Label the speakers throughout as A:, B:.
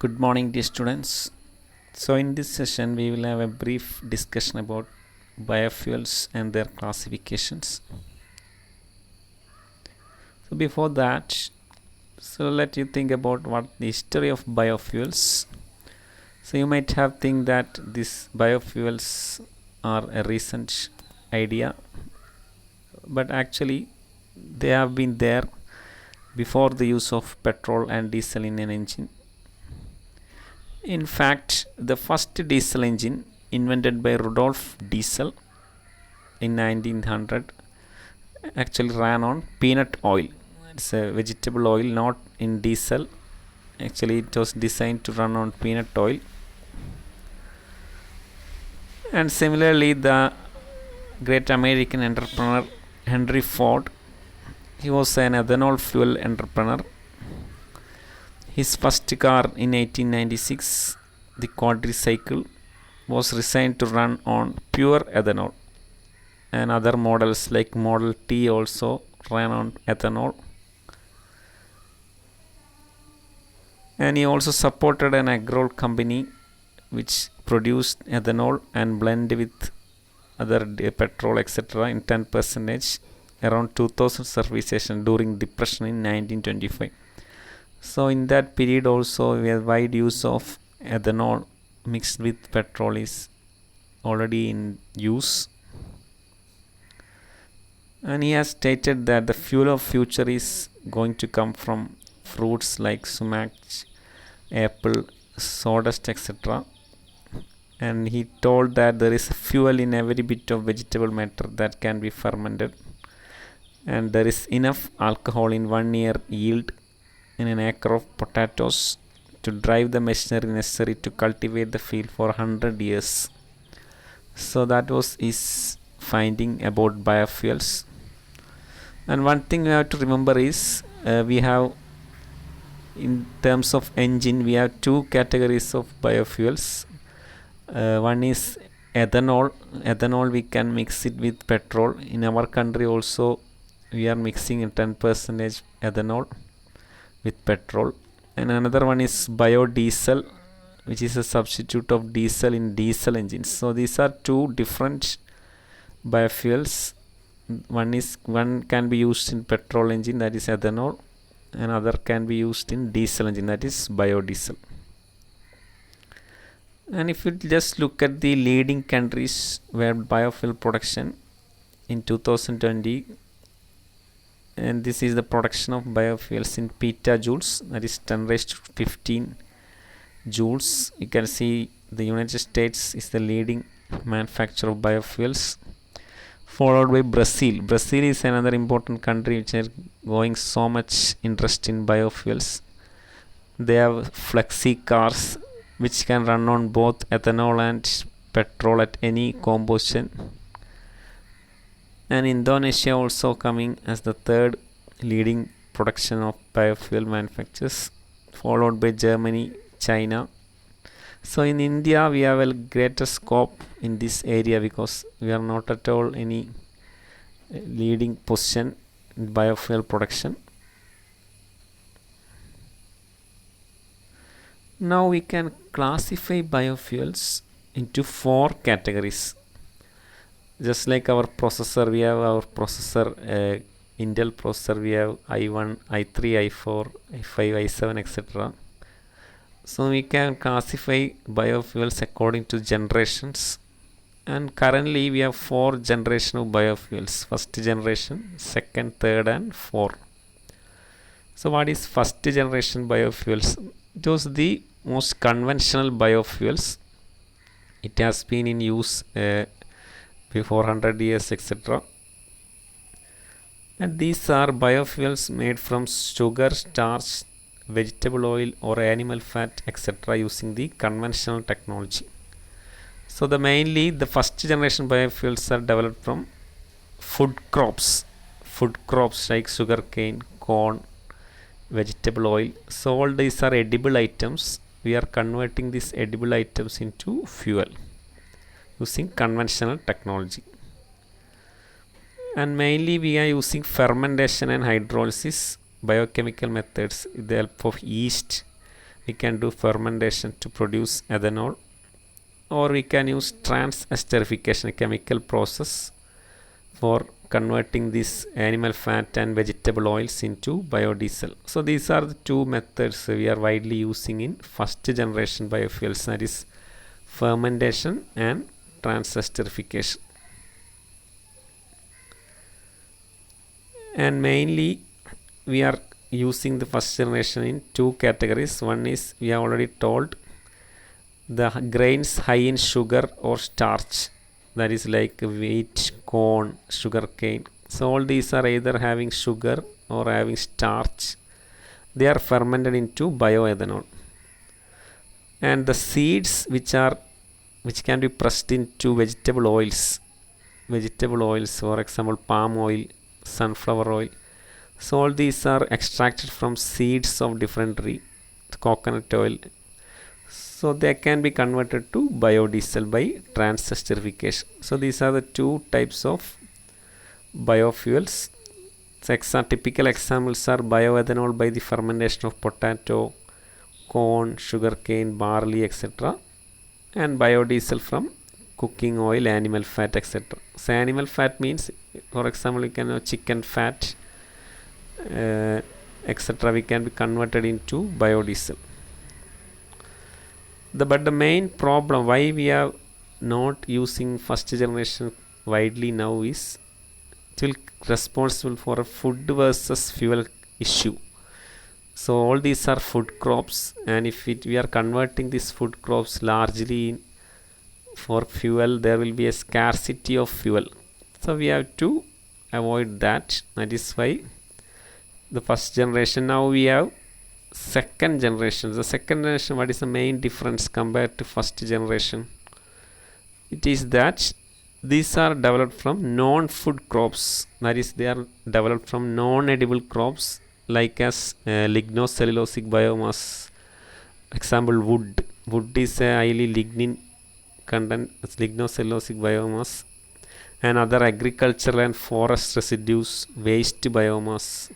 A: Good morning, dear students. So, in this session, we will have a brief discussion about biofuels and their classifications. So, before that, let you think about what the history of biofuels. So, you might have think that these biofuels are a recent idea, but actually, they have been there before the use of petrol and diesel in an engine. In fact, the first diesel engine invented by Rudolf Diesel in 1900 actually ran on peanut oil. It's a vegetable oil, not in diesel. Actually, it was designed to run on peanut oil. And similarly, the great American entrepreneur Henry Ford, he was an ethanol fuel entrepreneur. His first car in 1896, the quadricycle, was designed to run on pure ethanol, and other models like Model T also ran on ethanol. And he also supported an agro company which produced ethanol and blended with other petrol etc. in 10% around 2000 service station during depression in 1925. So in that period also, we have wide use of ethanol mixed with petrol is already in use. And he has stated that the fuel of future is going to come from fruits like sumac, apple, sawdust, etc. And he told that there is fuel in every bit of vegetable matter that can be fermented, and there is enough alcohol in 1 year yield in an acre of potatoes to drive the machinery necessary to cultivate the field for 100 years. So that was his finding about biofuels. And one thing we have to remember is we have, in terms of engine, we have two categories of biofuels. One is ethanol. Ethanol we can mix it with petrol. In our country also we are mixing 10% ethanol with petrol. And another one is biodiesel, which is a substitute of diesel in diesel engines. So these are two different biofuels. One can be used in petrol engine, that is ethanol, and other can be used in diesel engine, that is biodiesel. And if you just look at the leading countries where biofuel production in 2020, and this is the production of biofuels in petajoules, that is 10 raised to 15 joules. You can see the United States is the leading manufacturer of biofuels, followed by Brazil. Brazil is another important country which is going so much interest in biofuels. They have flexi cars which can run on both ethanol and petrol at any combustion. And Indonesia also coming as the third leading production of biofuel manufacturers, followed by Germany, China. So in India we have a greater scope in this area because we are not at all any leading position in biofuel production. Now we can classify biofuels into 4 categories. Just like our processor, we have our processor, Intel processor, we have i1, i3, i4, i5, i7, etc. So we can classify biofuels according to generations, and currently we have 4 generations of biofuels: first generation, second, third, and 4. So what is first generation biofuels? It was the most conventional biofuels. It has been in use before 100 years, etc. And these are biofuels made from sugar, starch, vegetable oil or animal fat, etc. using the conventional technology. So mainly the first generation biofuels are developed from food crops like sugarcane, corn, vegetable oil. So all these are edible items. We are converting these edible items into fuel using conventional technology. And mainly we are using fermentation and hydrolysis biochemical methods with the help of yeast we can do fermentation to produce ethanol, or we can use transesterification, a chemical process for converting this animal fat and vegetable oils into biodiesel. So these are the two methods we are widely using in first generation biofuels, that is fermentation and transesterification. And mainly we are using the first generation in two categories. One is, we have already told, the grains high in sugar or starch, that is like wheat, corn, sugar cane. So all these are either having sugar or having starch. They are fermented into bioethanol. And the seeds which can be pressed into vegetable oils, for example palm oil, sunflower oil. So all these are extracted from seeds of different tree, coconut oil. So they can be converted to biodiesel by transesterification. So these are the two types of biofuels. So typical examples are bioethanol by the fermentation of potato, corn, sugarcane, barley, etc., and biodiesel from cooking oil, animal fat, etc. So animal fat means, for example, you can have chicken fat, etc. We can be converted into biodiesel. But the main problem why we are not using first generation widely now is it will responsible for a food versus fuel issue. So all these are food crops, and if we are converting these food crops largely for fuel, there will be a scarcity of fuel. So we have to avoid that. That is why the first generation. Now we have second generation. The second generation, what is the main difference compared to first generation? It is that these are developed from non-food crops, that is they are developed from non-edible crops, like as lignocellulosic biomass. Example, wood is a highly lignin content, lignocellulosic biomass, and other agricultural and forest residues, waste biomass.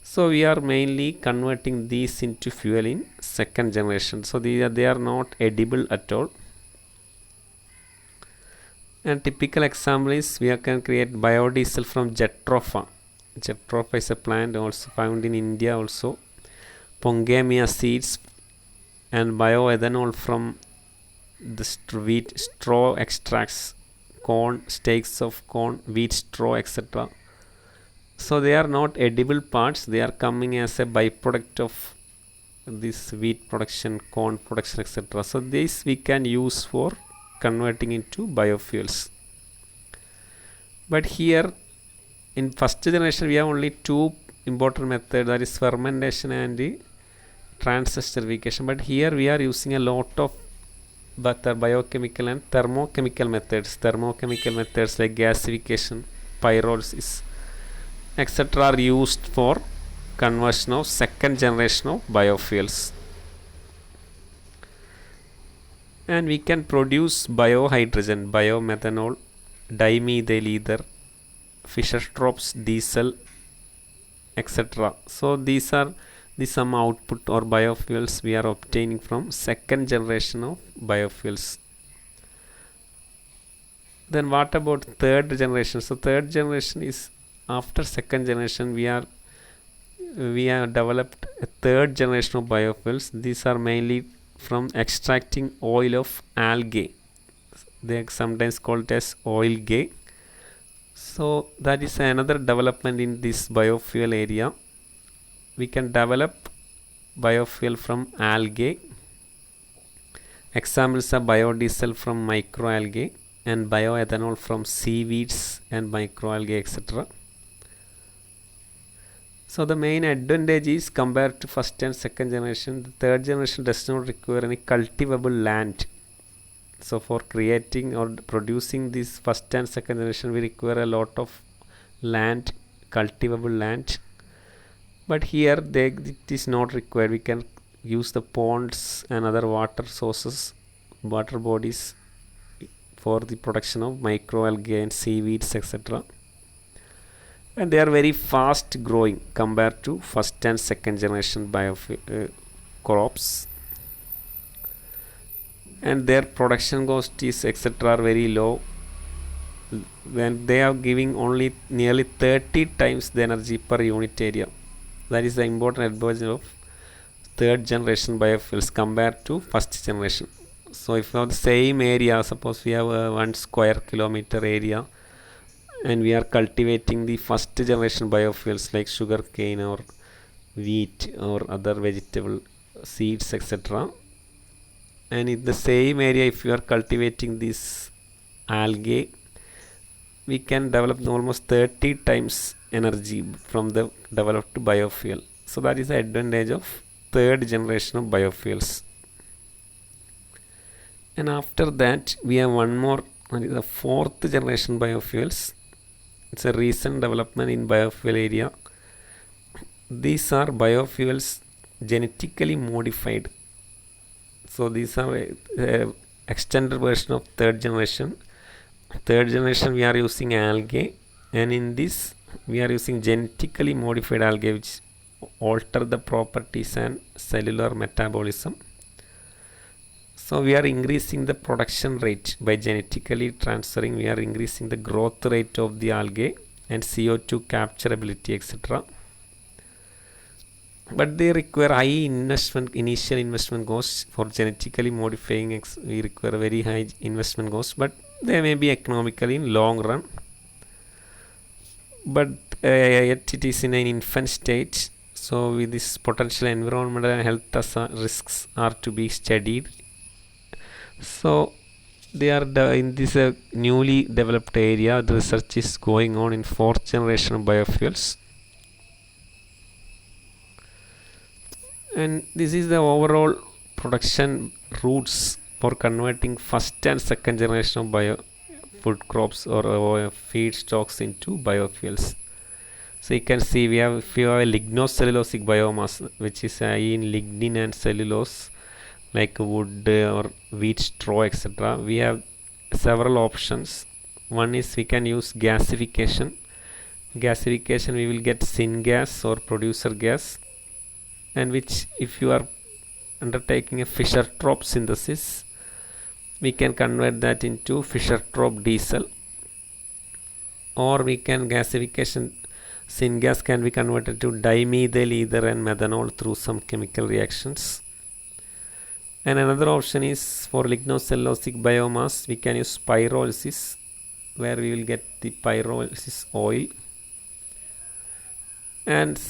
A: So we are mainly converting these into fuel in second generation. So they are not edible at all. And typical example is, we can create biodiesel from jatropha. Jatropha is a plant also found in India also. Pongamia seeds, and bioethanol from the wheat straw extracts, corn, stakes of corn, wheat straw, etc. So they are not edible parts, they are coming as a byproduct of this wheat production, corn production, etc. So this we can use for converting into biofuels. But here in first generation we have only two important methods, that is fermentation and transesterification. But here we are using a lot of biochemical and thermochemical methods. Thermochemical methods like gasification, pyrolysis, etc. are used for conversion of second generation of biofuels. And we can produce biohydrogen, biomethanol, dimethyl ether, Fischer-Tropsch diesel, etc. So these are the some output or biofuels we are obtaining from second generation of biofuels. Then what about third generation? So third generation is after second generation. We have developed a third generation of biofuels. These are mainly from extracting oil of algae. They are sometimes called as oil gas. So that is another development in this biofuel area. We can develop biofuel from algae. Examples are biodiesel from microalgae and bioethanol from seaweeds and microalgae, etc. So the main advantage is, compared to first and second generation, the third generation does not require any cultivable land. So for creating or producing this first and second generation, we require a lot of land, cultivable land. But here it is not required. We can use the ponds and other water sources, water bodies, for the production of microalgae and seaweeds, etc. And they are very fast growing compared to first and second generation crops. and their production cost is etc. are very low. When they are giving only nearly 30 times the energy per unit area. That is the important advantage of third generation biofuels compared to first generation. So if we have the same area, suppose we have a 1 square kilometer area, and we are cultivating the first generation biofuels like sugar cane or wheat or other vegetable seeds etc., and in the same area if you are cultivating this algae, we can develop almost 30 times energy from the developed biofuel. So that is the advantage of third generation of biofuels. And after that we have one more, that is the fourth generation biofuels. It's a recent development in biofuel area. These are biofuels genetically modified. So these are extended version of third generation. Third generation we are using algae, and in this we are using genetically modified algae which alter the properties and cellular metabolism. So we are increasing the production rate by genetically transferring. We are increasing the growth rate of the algae and CO2 capture ability etc. But they require high investment, initial investment costs. For genetically modifying we require very high investment costs, but they may be economical in long run. But yet it is in an infant stage. So with this potential environmental and health risks are to be studied. So they are in this newly developed area. The research is going on in fourth generation of biofuels, and this is the overall production routes for converting first and second generation of bio food crops or feedstocks into biofuels. So you can see we have, if you have a lignocellulosic biomass which is in lignin and cellulose like wood or wheat straw etc., we have several options. One is we can use gasification. Gasification we will get syngas or producer gas, and which if you are undertaking a Fischer-Tropsch synthesis, we can convert that into Fischer-Tropsch diesel, or we can gasification syngas can be converted to dimethyl ether and methanol through some chemical reactions. And another option is for lignocellulosic biomass we can use pyrolysis, where we will get the pyrolysis oil, and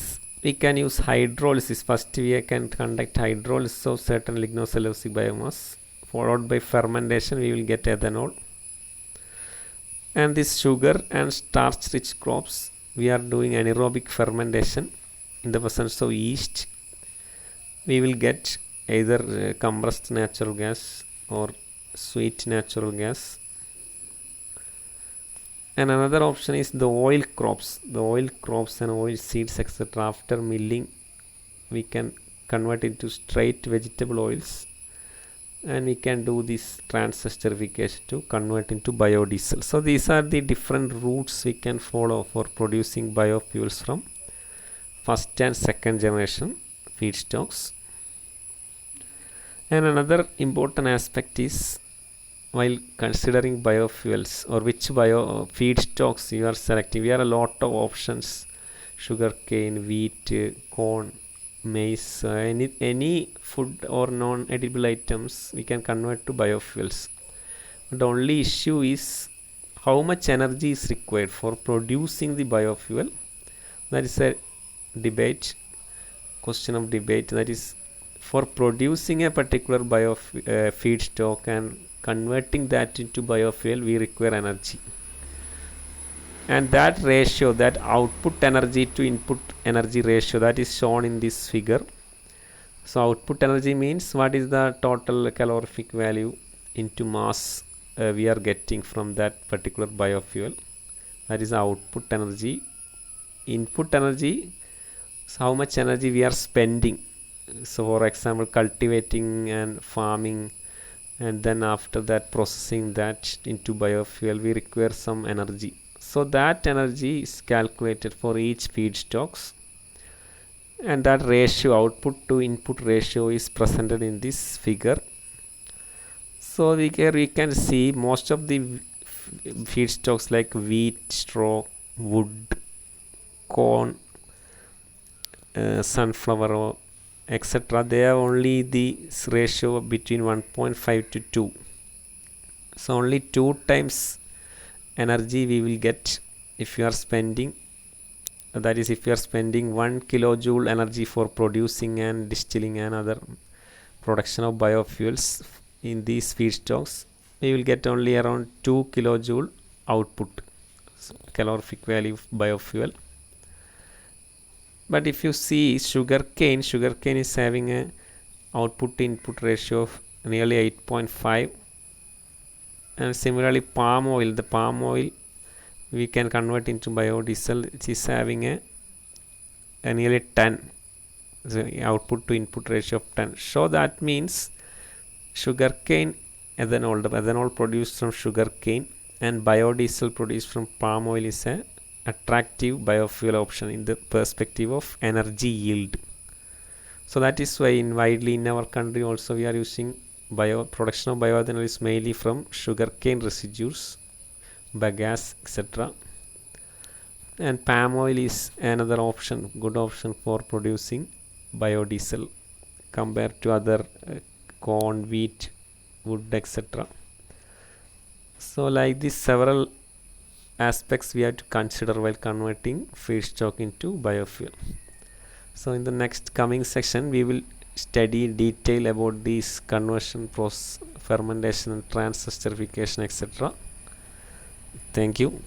A: we can use hydrolysis. First we can conduct hydrolysis of certain lignocellulosic biomass, followed by fermentation we will get ethanol. And this sugar and starch rich crops we are doing anaerobic fermentation in the presence of yeast. We will get either compressed natural gas or sweet natural gas. And another option is the oil crops. The oil crops and oil seeds etc., after milling we can convert into straight vegetable oils, and we can do this transesterification to convert into biodiesel. So these are the different routes we can follow for producing biofuels from first and second generation feedstocks. And another important aspect is, while considering biofuels or which bio feedstocks you are selecting, we have a lot of options: sugarcane, wheat, corn, maize, any food or non-edible items we can convert to biofuels. The only issue is how much energy is required for producing the biofuel. That is a question of debate. That is, for producing a particular feedstock and converting that into biofuel we require energy, and that ratio, that output energy to input energy ratio, that is shown in this figure. So output energy means what is the total calorific value into mass we are getting from that particular biofuel. That is output energy. Input energy is how much energy we are spending. So for example, cultivating and farming, and then after that processing that into biofuel, we require some energy. So that energy is calculated for each feedstocks, and that ratio, output to input ratio, is presented in this figure. So we can see most of the feedstocks like wheat, straw, wood, corn, sunflower oil, etc. They have only the ratio between 1.5 to 2. So only 2 times energy we will get if you are spending, that is if you are spending 1 kilojoule energy for producing and distilling and other production of biofuels in these feedstocks, we will get only around 2 kilojoule output, calorific value of biofuel. But if you see sugarcane is having a output to input ratio of nearly 8.5. And similarly the palm oil we can convert into biodiesel, which is having a nearly 10, so output to input ratio of 10. So that means sugarcane ethanol, the ethanol produced from sugarcane, and biodiesel produced from palm oil is a attractive biofuel option in the perspective of energy yield. So that is why widely in our country also we are using production of bioethanol is mainly from sugarcane residues, bagasse, etc. And palm oil is another option, good option for producing biodiesel compared to other corn, wheat, wood, etc. So like this, several aspects we have to consider while converting feedstock into biofuel. So in the next coming section we will study in detail about these conversion process, fermentation and transesterification, etc. Thank you.